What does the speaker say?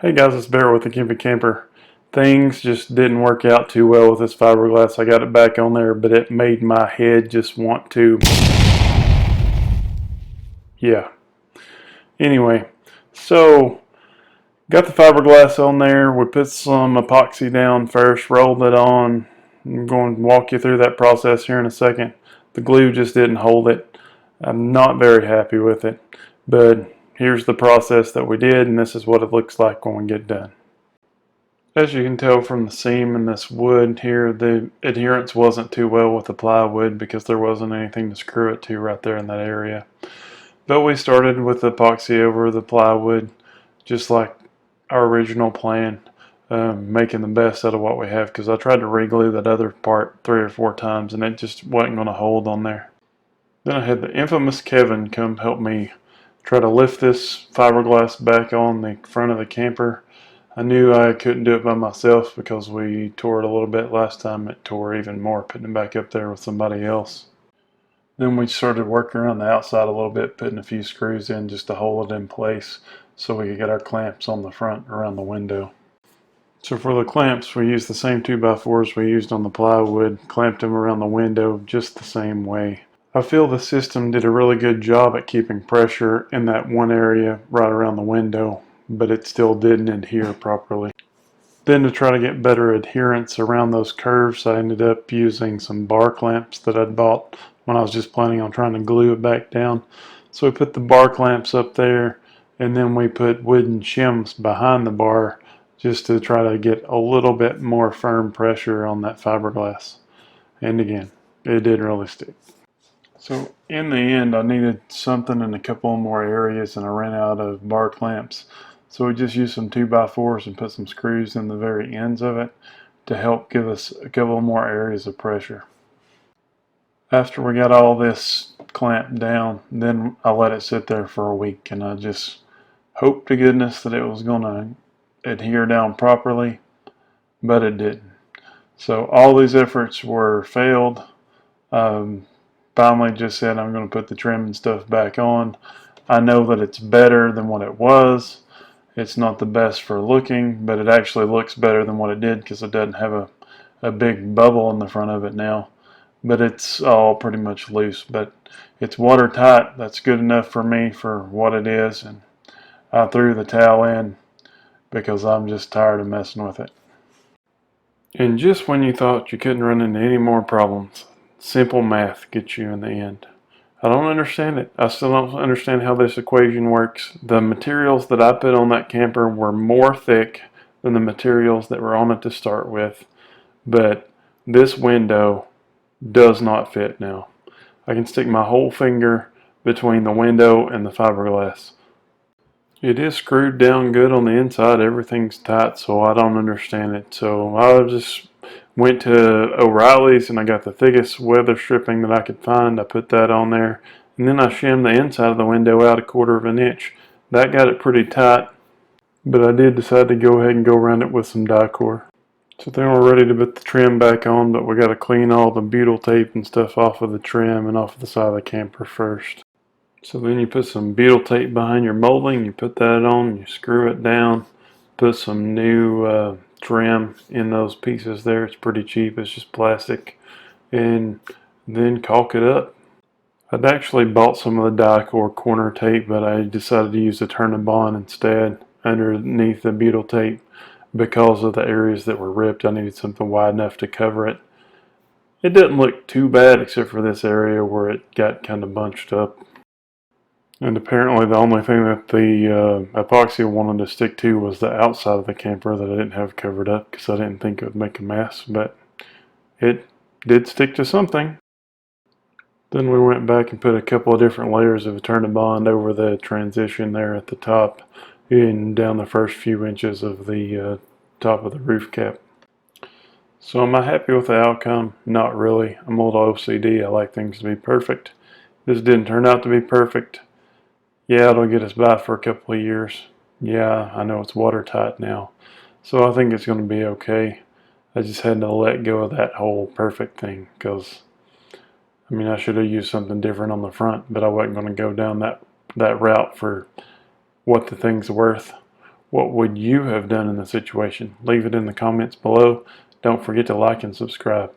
Hey guys, it's Bear with the Campy Camper. Things just didn't work out too well with this fiberglass. I got it back on there, but it made my head just want to... Yeah. Anyway, so got the fiberglass on there. We put some epoxy down first, rolled it on. I'm going to walk you through that process here in a second. The glue just didn't hold it. I'm not very happy with it, but here's the process that we did, and this is what it looks like when we get done. As you can tell from the seam in this wood here, the adherence wasn't too well with the plywood because there wasn't anything to screw it to right there in that area. But we started with epoxy over the plywood, just like our original plan, making the best out of what we have, because I tried to re-glue that other part 3 or 4 times and it just wasn't going to hold on there. Then I had the infamous Kevin come help me try to lift this fiberglass back on the front of the camper. I knew I couldn't do it by myself because we tore it a little bit last time. It tore even more putting it back up there with somebody else. Then we started working around the outside a little bit, putting a few screws in just to hold it in place so we could get our clamps on the front around the window. So for the clamps, we used the same 2x4s we used on the plywood, clamped them around the window just the same way. I feel the system did a really good job at keeping pressure in that one area right around the window, but it still didn't adhere properly. Then to try to get better adherence around those curves, I ended up using some bar clamps that I'd bought when I was just planning on trying to glue it back down. So we put the bar clamps up there, and then we put wooden shims behind the bar just to try to get a little bit more firm pressure on that fiberglass. And again, it didn't really stick. So in the end, I needed something in a couple more areas and I ran out of bar clamps. So we just used some 2x4s and put some screws in the very ends of it to help give us a couple more areas of pressure. After we got all this clamped down, then I let it sit there for a week and I just hoped to goodness that it was going to adhere down properly, but it didn't. So all these efforts were failed. Finally just said I'm going to put the trim and stuff back on. I know that it's better than what it was. It's not the best for looking, but it actually looks better than what it did because it doesn't have a big bubble in the front of it now. But it's all pretty much loose, but it's watertight. That's good enough for me for what it is, and I threw the towel in because I'm just tired of messing with it. And just when you thought you couldn't run into any more problems, simple math gets you in the end. I don't understand it. I still don't understand how this equation works. The materials that I put on that camper were more thick than the materials that were on it to start with, but this window does not fit now. I can stick my whole finger between the window and the fiberglass. It is screwed down good on the inside. Everything's tight, so I don't understand it. So I just went to O'Reilly's and I got the thickest weather stripping that I could find. I put that on there, and then I shimmed the inside of the window out 1/4 of an inch. That got it pretty tight, but I did decide to go ahead and go around it with some die-core. So then we're ready to put the trim back on, but we got to clean all the butyl tape and stuff off of the trim and off of the side of the camper first. So then you put some butyl tape behind your molding, you put that on, you screw it down, put some new trim in those pieces there. It's pretty cheap, it's just plastic, and then caulk it up. I'd actually bought some of the die-core corner tape, but I decided to use the Turn-and-Bond instead underneath the butyl tape because of the areas that were ripped. I needed something wide enough to cover it. It didn't look too bad except for this area where it got kind of bunched up. And apparently the only thing that the epoxy wanted to stick to was the outside of the camper that I didn't have covered up because I didn't think it would make a mess, but it did stick to something. Then we went back and put a couple of different layers of Turn-and-Bond over the transition there at the top and down the first few inches of the top of the roof cap. So am I happy with the outcome? Not really. I'm a little OCD. I like things to be perfect. This didn't turn out to be perfect. Yeah, it'll get us by for a couple of years. Yeah, I know it's watertight now. So I think it's going to be okay. I just had to let go of that whole perfect thing because, I mean, I should have used something different on the front, but I wasn't going to go down that route for what the thing's worth What would you have done in the situation? Leave it in the comments below. Don't forget to like and subscribe.